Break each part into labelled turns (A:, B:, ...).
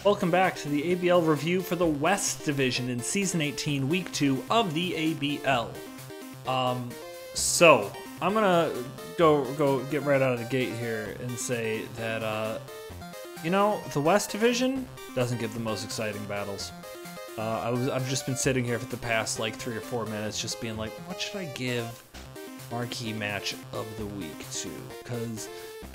A: Welcome back to the ABL review for the West Division in Season 18, Week 2 of the ABL. So, I'm gonna go get right out of the gate here and say that, you know, the West Division doesn't give the most exciting battles. I've just been sitting here for the past, like, 3 or 4 minutes just being like, what should I give marquee match of the week to? Because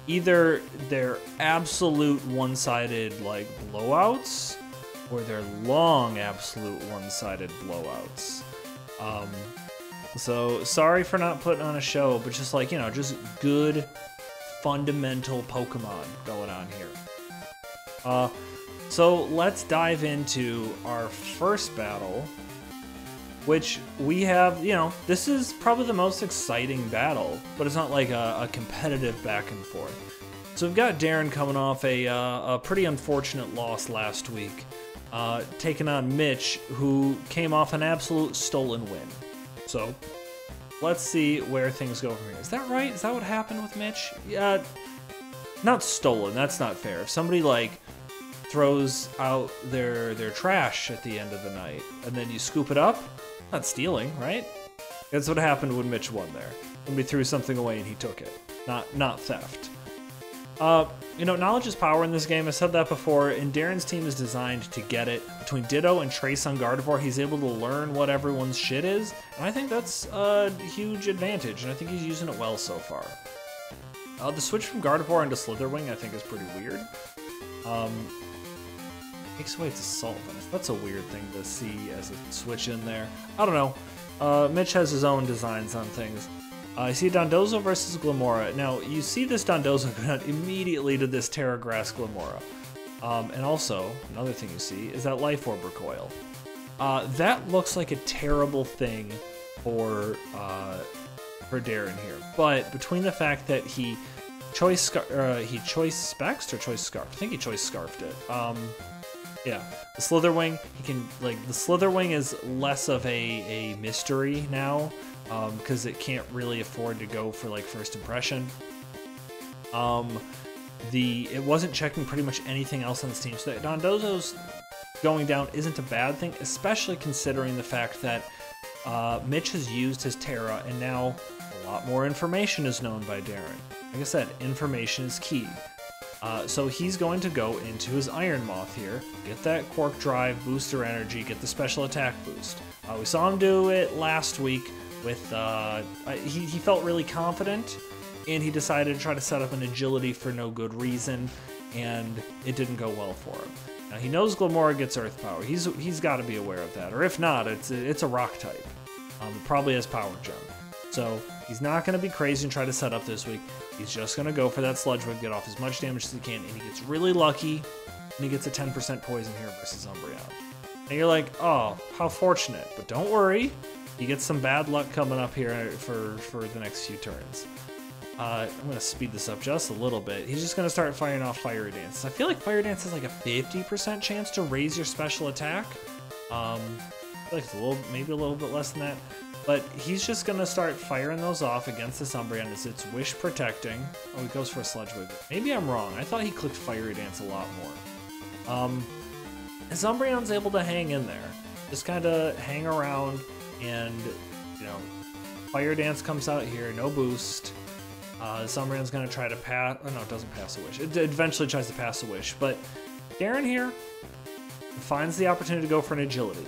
A: either they're absolute one-sided, like, blowouts, or they're long absolute one-sided blowouts. So sorry for not putting on a show, but just, like, you know, just good fundamental Pokemon going on here. So let's dive into our first battle, which we have, you know, this is probably the most exciting battle, but it's not like a competitive back and forth. So we've got Darren coming off a pretty unfortunate loss last week, taking on Mitch, who came off an absolute stolen win. So let's see where things go from here. Is that right? Is that what happened with Mitch? Yeah, not stolen, that's not fair. If somebody, like, throws out their trash at the end of the night and then you scoop it up, not stealing, right? That's what happened when Mitch won there. Somebody threw something away and he took it, not theft. You know, knowledge is power in this game. I said that before, and Darren's team is designed to get it. Between Ditto and Trace on Gardevoir, he's able to learn what everyone's shit is, and I think that's a huge advantage, and I think he's using it well so far. The switch from Gardevoir into Slitherwing I think is pretty weird. Takes away its assault. That's a weird thing to see as a switch in there. I don't know. Mitch has his own designs on things. I see Dondozo versus Glimmora. Now, you see this Dondozo go down immediately to this Terra Grass Glimmora. And also, another thing you see is that Life Orb Recoil. That looks like a terrible thing for Darren here. But between the fact that he choice spexed or choice scarfed? I think he choice scarfed it. Yeah, the Slitherwing, he can, like, the Slitherwing is less of a mystery now, because it can't really afford to go for, like, first impression. It wasn't checking pretty much anything else on this team, so that Dondozo's going down isn't a bad thing, especially considering the fact that Mitch has used his Terra, and now a lot more information is known by Darren. Like I said, information is key. So he's going to go into his Iron Moth here, get that Quark Drive, booster energy, get the special attack boost. We saw him do it last week with, he felt really confident, and he decided to try to set up an agility for no good reason, and it didn't go well for him. Now he knows Glimmora gets Earth Power. He's got to be aware of that, or if not, it's a Rock type. It probably has Power Gem. So he's not going to be crazy and try to set up this week. He's just going to go for that Sludge Wave, get off as much damage as he can, and he gets really lucky, and he gets a 10% poison here versus Umbreon. And you're like, oh, how fortunate. But don't worry, you get some bad luck coming up here for the next few turns. I'm going to speed this up just a little bit. He's just going to start firing off Fiery Dance. I feel like Fire Dance has like a 50% chance to raise your special attack. I feel like it's maybe a little bit less than that. But he's just going to start firing those off against this Umbreon as it's Wish Protecting. Oh, he goes for a Sludge Wave. Maybe I'm wrong. I thought he clicked Fiery Dance a lot more. His Umbreon's able to hang in there. Just kind of hang around and, you know, Fire Dance comes out here, no boost. This Umbreon's going to try to pass... Oh, no, it doesn't pass a Wish. It eventually tries to pass a Wish. But Darren here finds the opportunity to go for an Agility.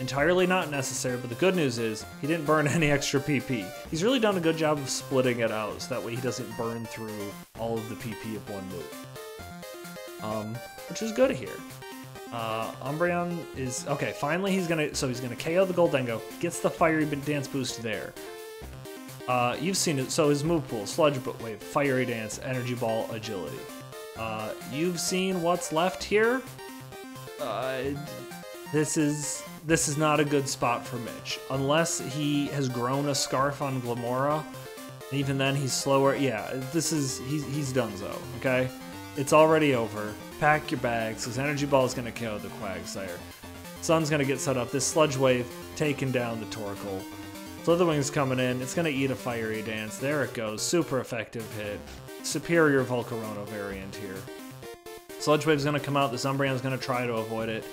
A: Entirely not necessary, but the good news is he didn't burn any extra PP. He's really done a good job of splitting it out, so that way he doesn't burn through all of the PP of one move. Which is good here. Umbreon is... Okay, finally he's gonna KO the Goldengo, gets the Fiery Dance boost there. You've seen it, so his move pool, Sludge Wave, Fiery Dance, Energy Ball, Agility. You've seen what's left here. This is not a good spot for Mitch. Unless he has grown a Scarf on Glimmora, and even then he's slower. Yeah, he's donezo, okay? It's already over. Pack your bags, because Energy Ball is going to KO the Quagsire. Sun's going to get set up. This Sludge Wave taking down the Torkoal. Slitherwing's coming in. It's going to eat a Fiery Dance. There it goes. Super effective hit. Superior Volcarona variant here. Sludge Wave's gonna come out. This Umbreon's gonna try to avoid it,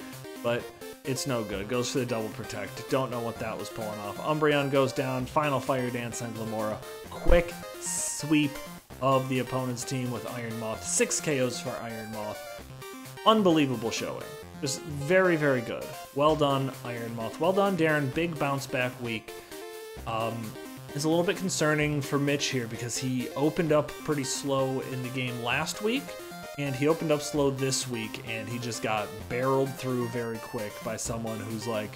A: but it's no good. Goes for the double protect. Don't know what that was pulling off. Umbreon goes down. Final Fire Dance on Glamora. Quick sweep of the opponent's team with Iron Moth. 6 KOs for Iron Moth. Unbelievable showing. Just very, very good. Well done, Iron Moth. Well done, Darren. Big bounce back week. It's a little bit concerning for Mitch here because he opened up pretty slow in the game last week, and he opened up slow this week, and he just got barreled through very quick by someone who's like,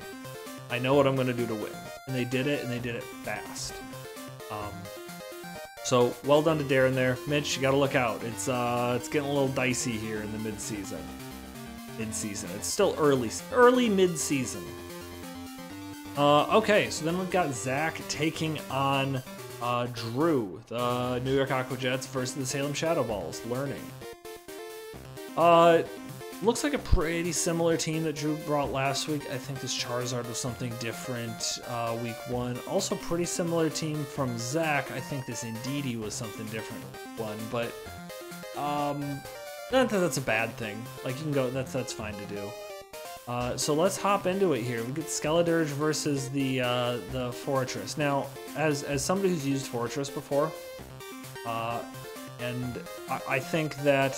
A: I know what I'm going to do to win. And they did it, and they did it fast. So, well done to Darren there. Mitch, you got to look out. It's getting a little dicey here in the mid-season. It's still early mid-season. Okay, so then we've got Zach taking on Drew, the New York Aqua Jets versus the Salem Shadow Balls, learning. Looks like a pretty similar team that Drew brought last week. I think this Charizard was something different week 1. Also pretty similar team from Zach. I think this Indeedee was something different week 1, but not that that's a bad thing. Like, you can go, that's fine to do. So let's hop into it here. We get Skeledirge versus the Fortress. Now, as somebody who's used Fortress before, and I think that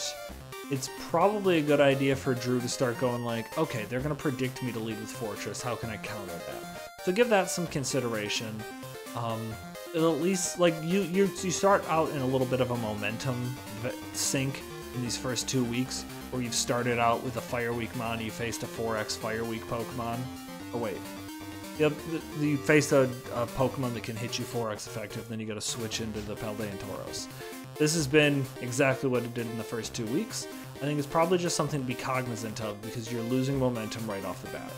A: it's probably a good idea for Drew to start going like, okay, they're going to predict me to lead with Fortress. How can I counter that? So give that some consideration. It'll at least, like, you start out in a little bit of a momentum sink in these first 2 weeks, where you've started out with a Fire Week Mon, you faced a 4X Fire Week Pokemon. Oh wait, yep, you faced a Pokemon that can hit you 4X effective, then you gotta switch into the Paldean Tauros. This has been exactly what it did in the first 2 weeks. I think it's probably just something to be cognizant of, because you're losing momentum right off the bat.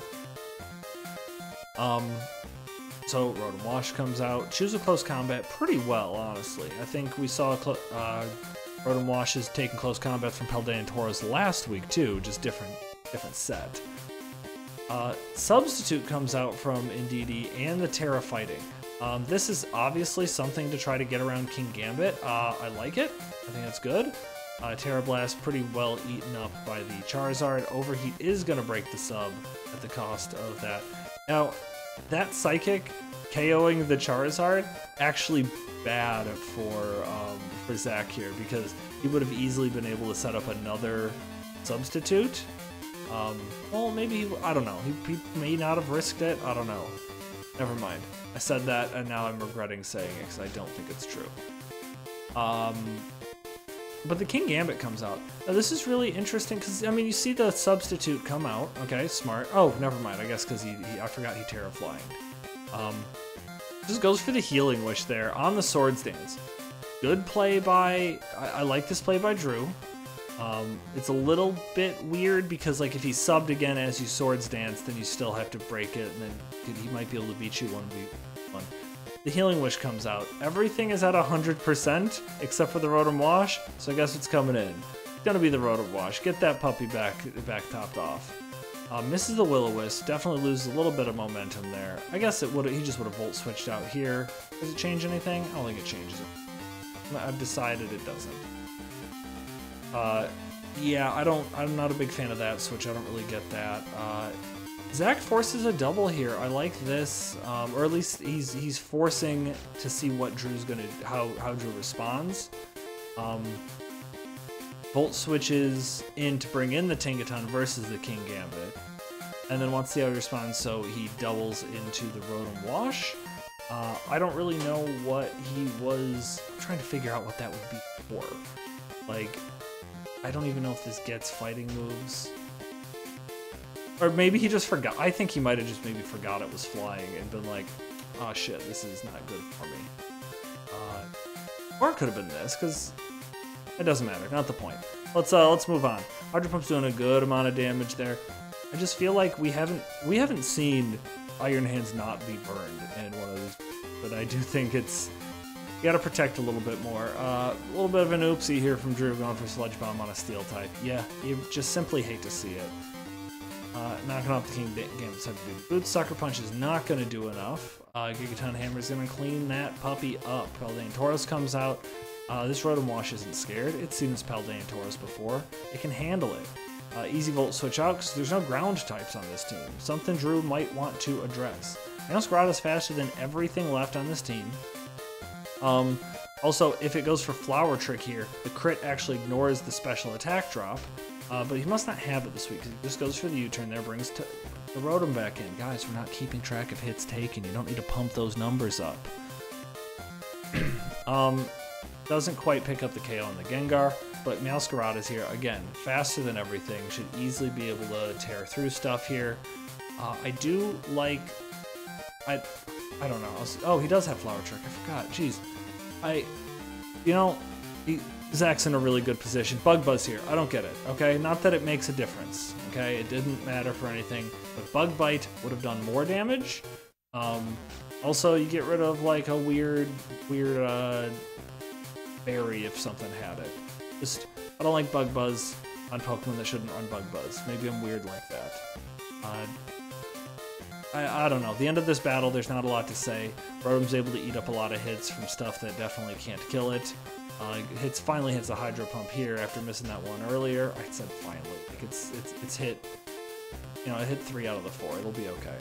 A: So Rotom Wash comes out. Choose a close combat pretty well, honestly. I think we saw Rotom Wash is taking close combat from Paldean Tauros last week too, just different set. Substitute comes out from Indeedee and the Terra Fighting. This is obviously something to try to get around King Gambit. I like it. I think that's good. Terra Blast pretty well eaten up by the Charizard. Overheat is going to break the sub at the cost of that. Now, that Psychic KOing the Charizard actually bad for Zach here, because he would have easily been able to set up another substitute. Well, maybe, I don't know. He may not have risked it. I don't know. Never mind. I said that, and now I'm regretting saying it, because I don't think it's true. But the King Gambit comes out. Now, this is really interesting, because, I mean, you see the substitute come out. Okay, smart. Oh, never mind. I guess because I forgot he Terra Flying. Just goes for the Healing Wish there on the Swords Dance. Good play by... I like this play by Drew. It's a little bit weird because, like, if he subbed again as you Swords Dance, then you still have to break it, and then he might be able to beat you 1v1. The Healing Wish comes out. Everything is at 100% except for the Rotom Wash, so I guess it's coming in. It's gonna be the Rotom Wash. Get that puppy back topped off. Misses the Will-O-Wisp. Definitely loses a little bit of momentum there. I guess he just would have Volt Switched out here. Does it change anything? I don't think it changes it. I've decided it doesn't. Yeah, I'm not a big fan of that switch. I don't really get that. Zach forces a double here. I like this, or at least he's forcing to see what Drew's gonna, how Drew responds. Volt switches in to bring in the Tinkaton versus the King Gambit, and then wants to see how he responds, so he doubles into the Rotom Wash. I don't really know what he was... I'm trying to figure out what that would be for. Like, I don't even know if this gets fighting moves. Or maybe he just forgot. I think he might have just maybe forgot it was flying and been like, oh shit, this is not good for me. Or it could have been this, because it doesn't matter. Not the point. Let's move on. Hydro Pump's doing a good amount of damage there. I just feel like we haven't seen Iron Hands not be burned in one of these, but I do think it's, you gotta protect a little bit more. A little bit of an oopsie here from Drew going for Sludge Bomb on a Steel type. Yeah, you just simply hate to see it. Knocking off the King Gambit's type of dude. Boot Sucker Punch is not gonna do enough. Gigaton Hammer is gonna clean that puppy up. Paldean Tauros comes out. This Rotom Wash isn't scared. It's seen this Paldean Taurus before. It can handle it. Easy Volt switch out because there's no ground types on this team. Something Drew might want to address. Meowscarada is faster than everything left on this team. Also, if it goes for Flower Trick here, the crit actually ignores the special attack drop. But he must not have it this week because he just goes for the U-turn there, brings the Rotom back in. Guys, we're not keeping track of hits taken. You don't need to pump those numbers up. Doesn't quite pick up the KO on the Gengar, but Meowscarada is here again, faster than everything. Should easily be able to tear through stuff here. I do like, I don't know. Oh, he does have Flower Trick. I forgot. Jeez, Zach's in a really good position. Bug Buzz here. I don't get it. Okay, not that it makes a difference. Okay, it didn't matter for anything, but Bug Bite would have done more damage. Also, you get rid of like a weird berry if something had it. I don't like Bug Buzz on Pokemon that shouldn't run Bug Buzz. Maybe I'm weird like that. I don't know. The end of this battle, there's not a lot to say. Rotom's able to eat up a lot of hits from stuff that definitely can't kill it. Finally hits a Hydro Pump here after missing that one earlier. I said finally. Like it's hit. It hit 3 out of the 4. It'll be okay.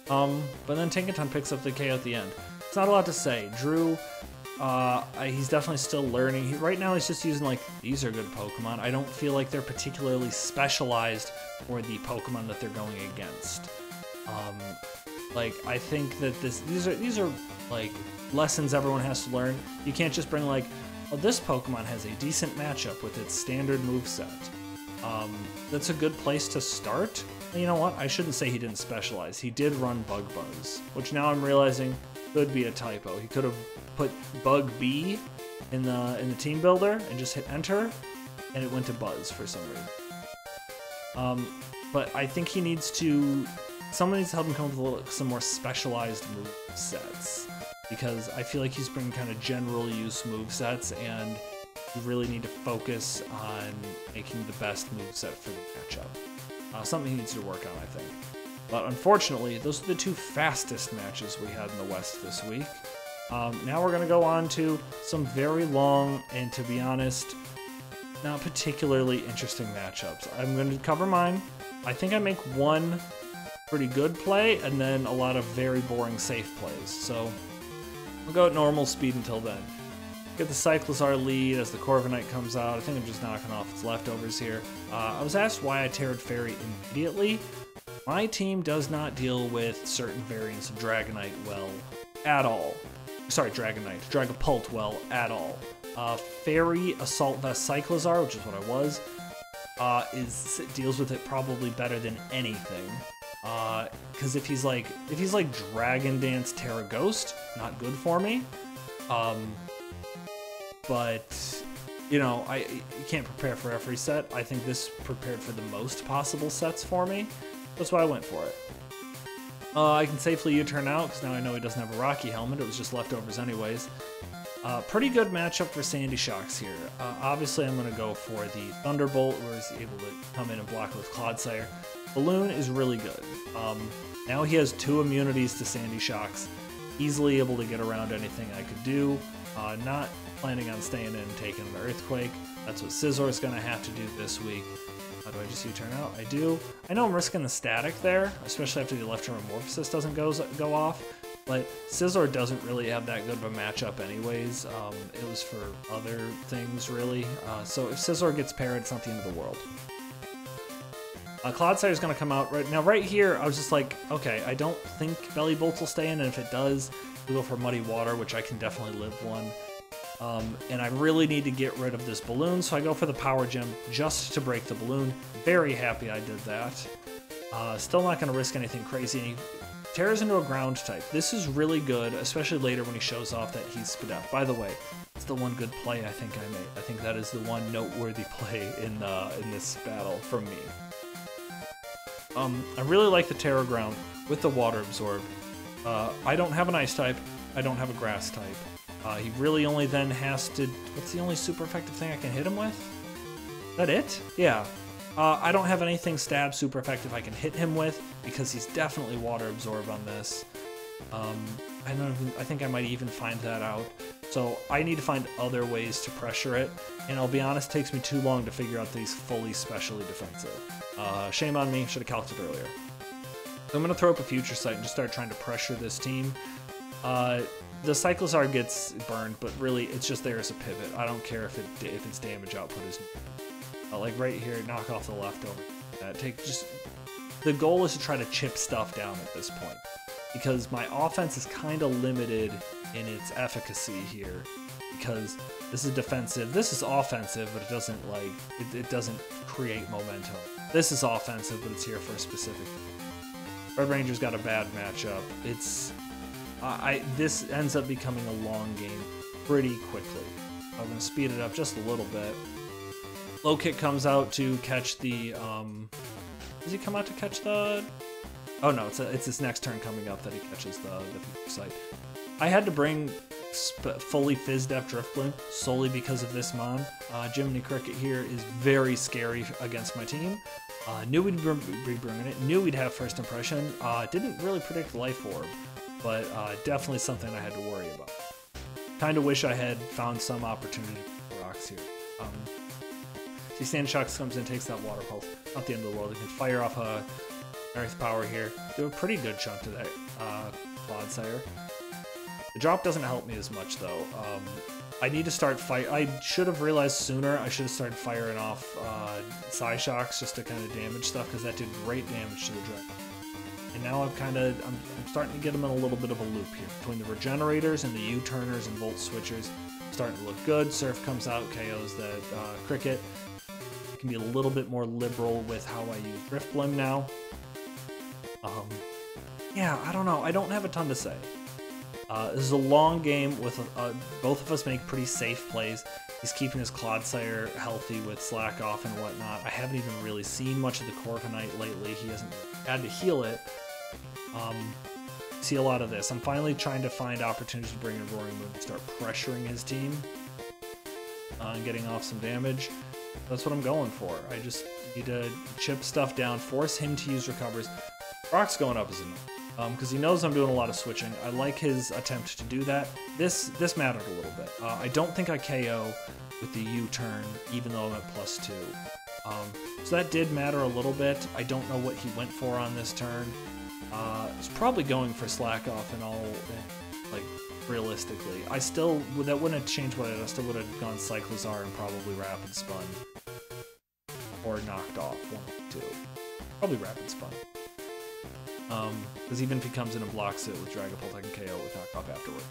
A: But then Tinkaton picks up the KO at the end. It's not a lot to say. Drew, he's definitely still learning. Right now he's just using like, these are good Pokemon. I don't feel like they're particularly specialized for the Pokemon that they're going against. Like, I think that these are like lessons everyone has to learn. You can't just bring like, oh, this Pokemon has a decent matchup with its standard moveset. That's a good place to start. You know what? I shouldn't say he didn't specialize. He did run Bug Buzz, which now I'm realizing could be a typo. He could have put Bug B in the team builder and just hit enter, and it went to Buzz for some reason. But I think he needs to. Someone needs to help him come up with some more specialized move sets, because I feel like he's bringing kind of general use move sets, and you really need to focus on making the best move set for the matchup. Something he needs to work on, I think. But unfortunately, those are the 2 fastest matches we had in the West this week. Now we're going to go on to some very long and, to be honest, not particularly interesting matchups. I'm going to cover mine. I think I make one pretty good play and then a lot of very boring safe plays. So we'll go at normal speed until then. Get the Cyclizar lead as the Corviknight comes out. I think I'm just knocking off its leftovers here. I was asked why I Terra'd Fairy immediately. My team does not deal with certain variants of Dragonite well at all. Sorry, Dragonite. Dragapult well at all. Fairy Assault Vest Cyclizar, which is what I was, deals with it probably better than anything. Because if he's like Dragon Dance Terra Ghost, not good for me. But, you can't prepare for every set. I think this prepared for the most possible sets for me. That's why I went for it. I can safely U-turn out, because now I know he doesn't have a Rocky Helmet. It was just leftovers anyways. Pretty good matchup for Sandy Shocks here. Obviously, I'm going to go for the Thunderbolt, where he's able to come in and block with Clodsire. Balloon is really good. Now he has 2 immunities to Sandy Shocks. Easily able to get around anything I could do. Not planning on staying in and taking an Earthquake. That's what Scizzor's going to have to do this week. Do I just U-turn out? I do. I know I'm risking the static there, especially after the Electromorphosis doesn't go off, but Scizzor doesn't really have that good of a matchup anyways. It was for other things, really. So if Scizzor gets paired, it's not the end of the world. Clodsire is going to come out right now. Right here, I was just like, okay, I don't think Belly Bolt will stay in, and if it does, we'll go for Muddy Water, which I can definitely live one. And I really need to get rid of this balloon, so I go for the Power Gem just to break the balloon. Very happy I did that. Still not going to risk anything crazy. And he tears into a ground type. This is really good, especially later when he shows off that he's Spadef. By the way, it's the one good play I think I made. I think that is the one noteworthy play in this battle from me. I really like the Terra Ground with the Water Absorb. I don't have an Ice type. I don't have a Grass type. He really only then has to... What's the only super effective thing I can hit him with? Is that it? Yeah. I don't have anything stab super effective I can hit him with, because he's definitely Water Absorb on this. I think I might even find that out. So I need to find other ways to pressure it, and I'll be honest, it takes me too long to figure out these fully specially defensive. Shame on me, should have calced it earlier. So I'm going to throw up a Future Sight and just start trying to pressure this team. The Cyclozar gets burned, but really it's just there as a pivot. I don't care if its damage output is like right here, knock off the leftover. The goal is to try to chip stuff down at this point, because my offense is kind of limited in its efficacy here, because this is defensive, this is offensive, but it doesn't it doesn't create momentum. This is offensive, but it's here for a specific. Red Ranger's got a bad matchup. This ends up becoming a long game pretty quickly. I'm gonna speed it up just a little bit. Low kick comes out to catch the. Does he come out to catch the? Oh no, it's his next turn coming up that he catches the Future Sight. I had to bring fully Fizz-Def Drift Bloom solely because of this mon. Jiminy Cricket here is very scary against my team. Knew we'd be bringing it, knew we'd have first impression. Didn't really predict Life Orb, but definitely something I had to worry about. Kind of wish I had found some opportunity for rocks here. See, Sandshocks comes in, takes that Water Pulse. Not the end of the world. He can fire off a Earth Power here. Do a pretty good chunk to that Clodsire. The drop doesn't help me as much though. I need to start I should have realized sooner. I should have started firing off Psyshocks just to kind of damage stuff, because that did great damage to the dragon. And now I'm starting to get them in a little bit of a loop here between the Regenerators and the U-turners and Volt Switchers. Starting to look good. Surf comes out, KOs the Cricket. Can be a little bit more liberal with how I use Drift Blim now. Yeah, I don't know. I don't have a ton to say. This is a long game with both of us make pretty safe plays. He's keeping his Clodsire healthy with Slack Off and whatnot. I haven't even really seen much of the Corviknight lately. He hasn't had to heal it. See a lot of this. I'm finally trying to find opportunities to bring in Roaring Moon and start pressuring his team and getting off some damage. That's what I'm going for. I just need to chip stuff down, force him to use recovers. Rock's going up is enough, because he knows I'm doing a lot of switching. I like his attempt to do that. This mattered a little bit. I don't think I KO with the U-turn, even though I'm at +2. So that did matter a little bit. I don't know what he went for on this turn. He's probably going for Slack Off and all, like, realistically. That wouldn't have changed what I did. I still would have gone Cyclozar and probably Rapid Spun. Or knocked off, 1 or 2. Probably Rapid Spun. Because even if he comes in and blocks it with Dragapult, I can KO with knock off afterward.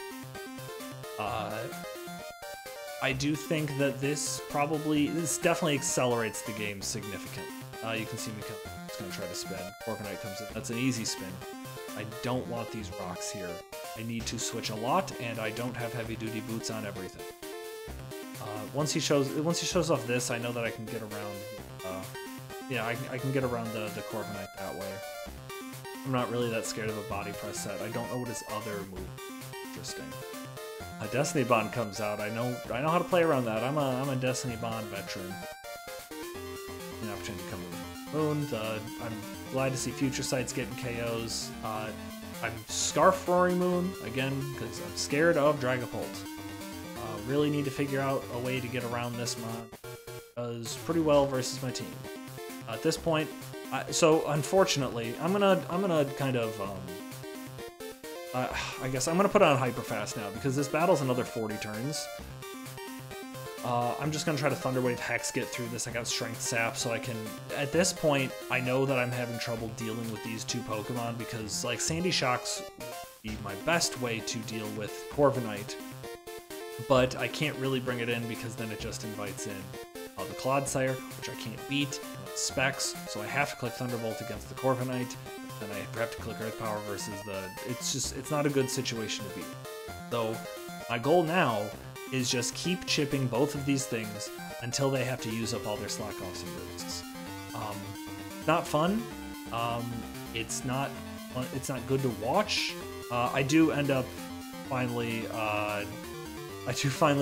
A: I do think that this definitely accelerates the game significantly. You can see me come. I'm just going to try to spin. Corviknight comes in. That's an easy spin. I don't want these rocks here. I need to switch a lot, and I don't have heavy-duty boots on everything. Once he shows off this, I know that I can get around. Yeah, I can get around the Corviknight that way. I'm not really that scared of a body press set. I don't know what his other move is. Interesting. A Destiny Bond comes out. I know how to play around that. I'm a Destiny Bond veteran. An opportunity to come with Moon. I'm glad to see Future Sights getting KOs. I'm Scarf Roaring Moon again because I'm scared of Dragapult. Really need to figure out a way to get around this mod. Does pretty well versus my team. At this point, so unfortunately, I'm gonna kind of I guess I'm gonna put on Hyper Fast now because this battle's another 40 turns. I'm just gonna try to Thunder Wave Hex get through this. I got Strength Sap, so I can. At this point, I know that I'm having trouble dealing with these two Pokemon because, like, Sandy Shocks would be my best way to deal with Corviknight, but I can't really bring it in because then it just invites in the Clodsire, which I can't beat. Specs, so I have to click Thunderbolt against the Corviknight, and I have to click Earth Power versus the. It's not a good situation to be. So my goal now is just keep chipping both of these things until they have to use up all their Slack Offs and boosts. Not fun. It's not good to watch. I do end up finally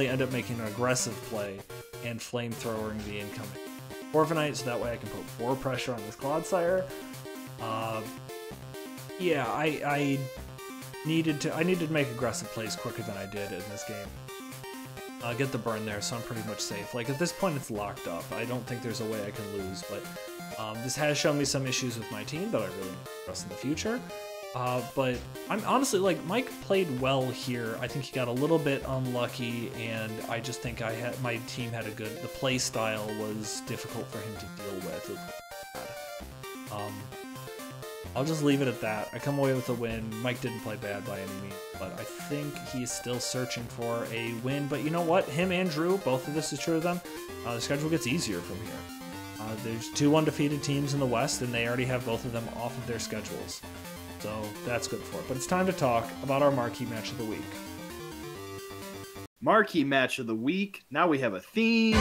A: end up making an aggressive play and flamethrowing the incoming Corviknight, so that way I can put more pressure on this Clodsire. Yeah, I needed to make aggressive plays quicker than I did in this game. get the burn there, so I'm pretty much safe. Like, at this point, it's locked up. I don't think there's a way I can lose, but this has shown me some issues with my team that I really need to address in the future. But I'm honestly, like, Mike played well here. I think he got a little bit unlucky, and I just think my team had the play style was difficult for him to deal with. I'll just leave it at that. I come away with a win. Mike didn't play bad by any means, but I think he's still searching for a win. But you know what? Him and Drew, both of this is true of them, the schedule gets easier from here. There's 2 undefeated teams in the West, and they already have both of them off of their schedules. So that's good for it. But it's time to talk about our marquee match of the week.
B: Marquee match of the week. Now we have a theme.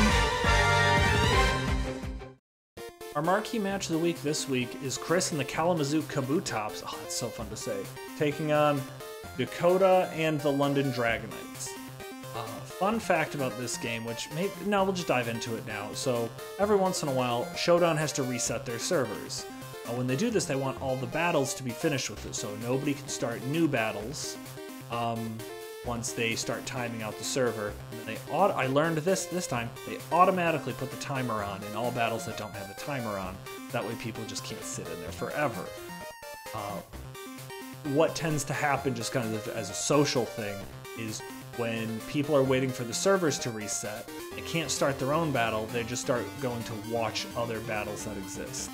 A: Our marquee match of the week this week is Chris and the Kalamazoo Kabutops. Oh, that's so fun to say. Taking on Dakota and the London Dragonites. Fun fact about this game, we'll just dive into it now. So every once in a while, Showdown has to reset their servers. When they do this, they want all the battles to be finished with it, so nobody can start new battles once they start timing out the server. And I learned this time, they automatically put the timer on in all battles that don't have the timer on. That way people just can't sit in there forever. What tends to happen just kind of as a social thing is when people are waiting for the servers to reset, they can't start their own battle, they just start going to watch other battles that exist.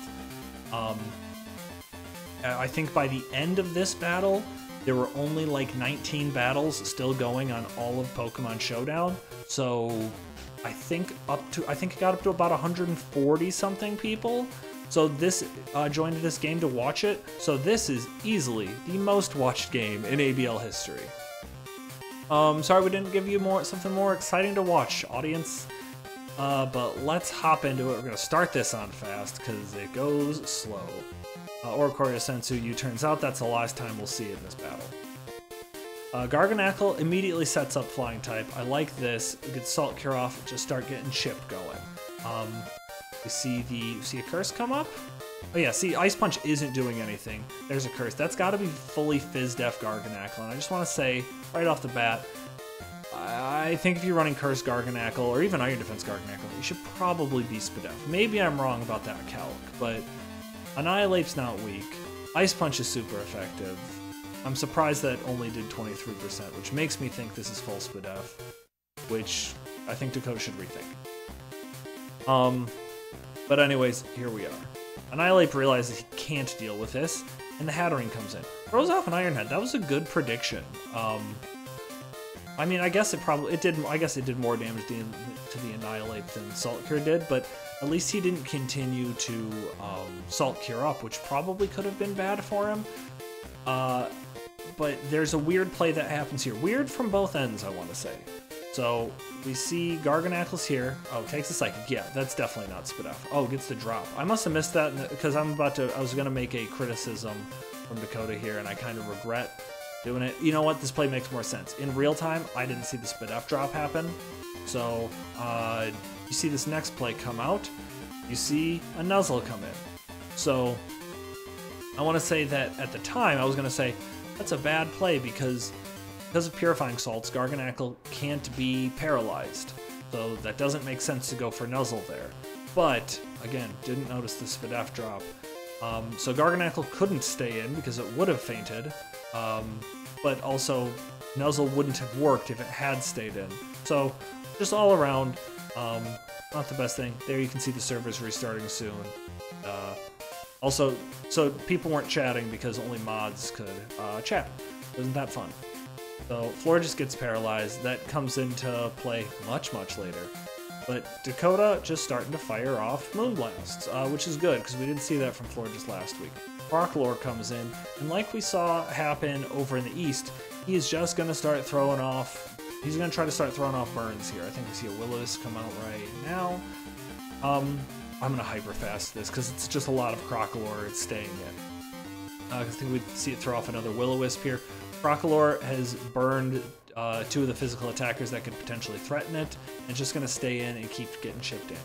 A: I think by the end of this battle, there were only like 19 battles still going on all of Pokemon Showdown. So I think it got up to about 140 something people. So this joined this game to watch it. So this is easily the most watched game in ABL history. Sorry we didn't give you something more exciting to watch, audience. But let's hop into it. We're going to start this on fast because it goes slow. Oricorio Sensu U-turns out. That's the last time we'll see it in this battle. Garganacl immediately sets up Flying type. I like this. We get Salt Cure off, just start getting Chip going. We see a curse come up. Oh yeah, see, Ice Punch isn't doing anything. There's a curse. That's got to be fully Fizz-Def Garganacl. And I just want to say, right off the bat, I think if you're running Curse Garganacl, or even Iron Defense Garganacl, you should probably be Spadef. Maybe I'm wrong about that calc, but Annihilate's not weak. Ice Punch is super effective. I'm surprised that it only did 23%, which makes me think this is full Spadef, which I think Dakota should rethink. But anyways, here we are. Annihilate realizes he can't deal with this, and the Hattering comes in. Throws off an Iron Head. That was a good prediction. I mean, I guess it did more damage to the Annihilate than Salt Cure did, but at least he didn't continue to Salt Cure up, which probably could have been bad for him. But there's a weird play that happens here. Weird from both ends, I want to say. So we see Garganacl's here. Oh, takes a Psychic. Yeah, that's definitely not Spadef. Oh, gets the drop. I must have missed that because I was going to make a criticism from Dakota here, and I kind of regret doing it. You know what? This play makes more sense. In real time, I didn't see the Spadef drop happen. So you see this next play come out. You see a Nuzzle come in. So I want to say that at the time, I was going to say, that's a bad play because of Purifying Salts, Garganacl can't be paralyzed. So that doesn't make sense to go for Nuzzle there. But, again, didn't notice the Spadef drop. So Garganacl couldn't stay in because it would have fainted. But also, Nuzzle wouldn't have worked if it had stayed in. So, just all around, not the best thing. There you can see the servers restarting soon. Also, so people weren't chatting because only mods could chat. Wasn't that fun? So Florges gets paralyzed. That comes into play much, much later. But Dakota just starting to fire off Moonblasts, which is good because we didn't see that from Florges last week. Crocalor comes in, and like we saw happen over in the East, he is just going to start throwing off... He's going to try to start throwing off burns here. I think we see a Will-O-Wisp come out right now. I'm going to hyper fast this because it's just a lot of Crocalor it's staying in. I think we'd see it throw off another Will-O-Wisp here. Crocalor has burned 2 of the physical attackers that could potentially threaten it, and it's just going to stay in and keep getting chipped in.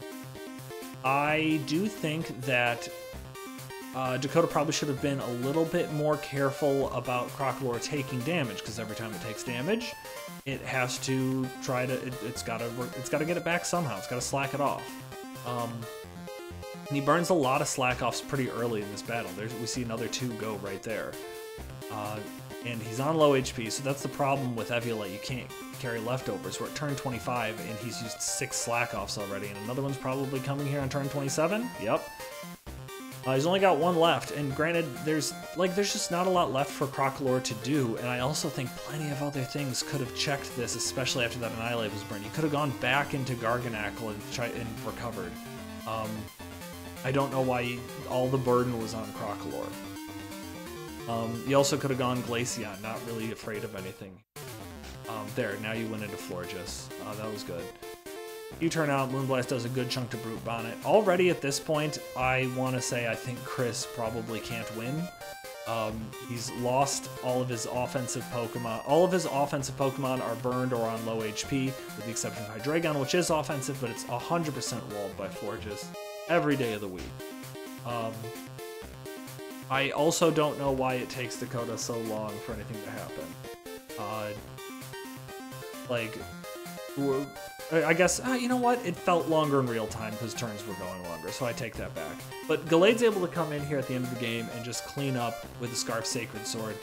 A: I do think that Dakota probably should have been a little bit more careful about Crocolore taking damage, because every time it takes damage, it has to try to, it's got to get it back somehow. It's got to slack it off. And he burns a lot of slack offs pretty early in this battle. We see another 2 go right there. And he's on low HP, so that's the problem with Eviolite. You can't carry leftovers. We're at turn 25, and he's used 6 slack offs already, and another one's probably coming here on turn 27. Yep. He's only got 1 left, and granted, there's just not a lot left for Crocolore to do, and I also think plenty of other things could have checked this, especially after that Annihilate was burned. You could have gone back into Garganackle and recovered. I don't know why all the burden was on Crocolore. You also could have gone Glaceon, not really afraid of anything. There, now you went into Florges. That was good. You turn out, Moonblast does a good chunk to Brute Bonnet. Already at this point, I want to say I think Chris probably can't win. He's lost all of his offensive Pokemon. All of his offensive Pokemon are burned or on low HP, with the exception of Hydreigon, which is offensive, but it's 100% walled by Florges every day of the week. I also don't know why it takes Dakota so long for anything to happen. I guess, you know what? It felt longer in real time because turns were going longer, so I take that back. But Gallade's able to come in here at the end of the game and just clean up with the Scarf Sacred Sword,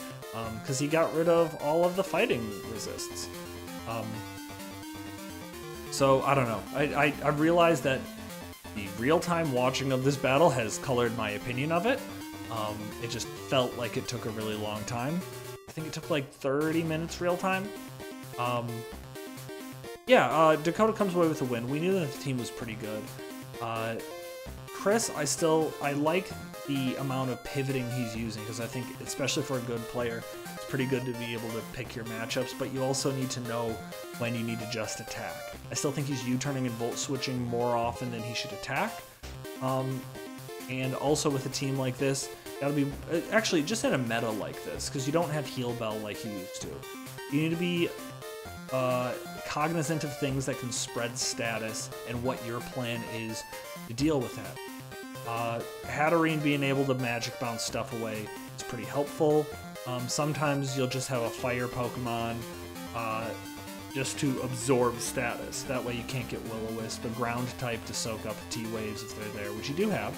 A: because he got rid of all of the fighting resists. So, I don't know. I realized that the real-time watching of this battle has colored my opinion of it. It just felt like it took a really long time. I think it took like 30 minutes real-time. Yeah, Dakota comes away with a win. We knew that the team was pretty good. Chris, I like the amount of pivoting he's using, because I think, especially for a good player, it's pretty good to be able to pick your matchups, but you also need to know when you need to just attack. I still think he's U-turning and Volt switching more often than he should attack. And also with a team like this, gotta be, actually just in a meta like this, because you don't have Heal Bell like you used to. You need to be cognizant of things that can spread status and what your plan is to deal with that. Hatterene being able to Magic Bounce stuff away is pretty helpful. Sometimes you'll just have a Fire Pokemon just to absorb status. That way you can't get Will-O-Wisp, a ground type to soak up T-Waves if they're there, which you do have.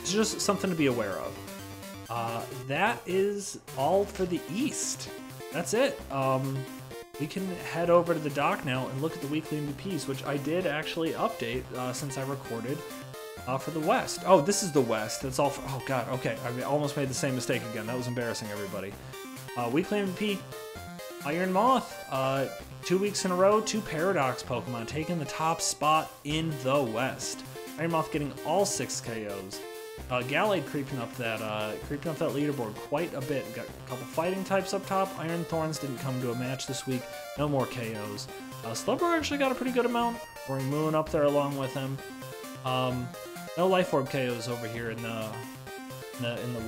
A: It's just something to be aware of. That is all for the East. That's it. We can head over to the dock now and look at the weekly MVPs, which I did actually update since I recorded for the West. Oh, this is the West. That's all for, oh god, okay. I almost made the same mistake again. That was embarrassing, everybody. Weekly MVP, Iron Moth. 2 weeks in a row, 2 Paradox Pokemon taking the top spot in the West. Iron Moth getting all 6 KOs. Gallade creeping up that leaderboard quite a bit. Got a couple fighting types up top. Iron Thorns didn't come to a match this week. No more KOs. Slowbro actually got a pretty good amount. Roaring Moon up there along with him. No Life Orb KOs over here in the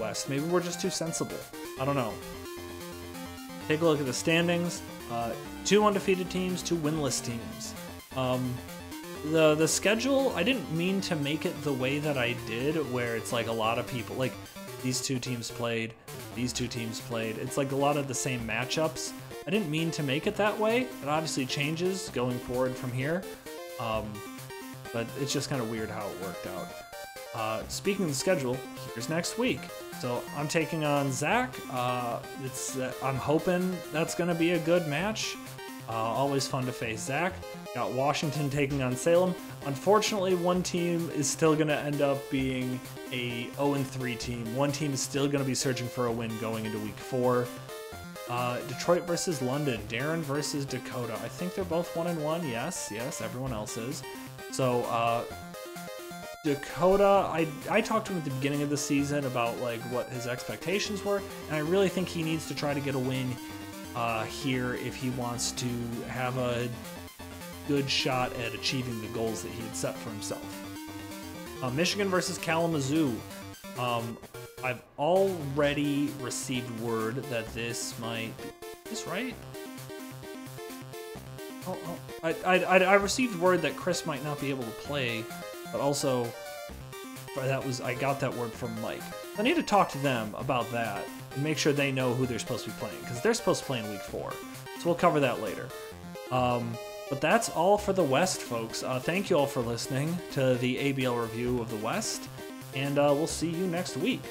A: West. Maybe we're just too sensible. I don't know. Take a look at the standings. 2 undefeated teams, 2 winless teams. The schedule, I didn't mean to make it the way that I did, where it's like a lot of people, like these 2 teams played, these 2 teams played. It's like a lot of the same matchups. I didn't mean to make it that way. It obviously changes going forward from here, but it's just kind of weird how it worked out. Speaking of the schedule, here's next week. So I'm taking on Zach. I'm hoping that's going to be a good match. Always fun to face Zach. Got Washington taking on Salem. Unfortunately, one team is still going to end up being a 0-3 team. One team is still going to be searching for a win going into week 4. Detroit versus London. Darren versus Dakota. I think they're both 1-1. Yes, everyone else is. So, Dakota, I talked to him at the beginning of the season about like what his expectations were, and I really think he needs to try to get a win here if he wants to have a good shot at achieving the goals that he had set for himself. Michigan versus Kalamazoo. I've already received word that this might be... Is this right? I received word that Chris might not be able to play, but also I got that word from Mike. I need to talk to them about that and make sure they know who they're supposed to be playing, because they're supposed to play in week 4. So we'll cover that later. But that's all for the West, folks. Thank you all for listening to the ABL review of the West, and we'll see you next week.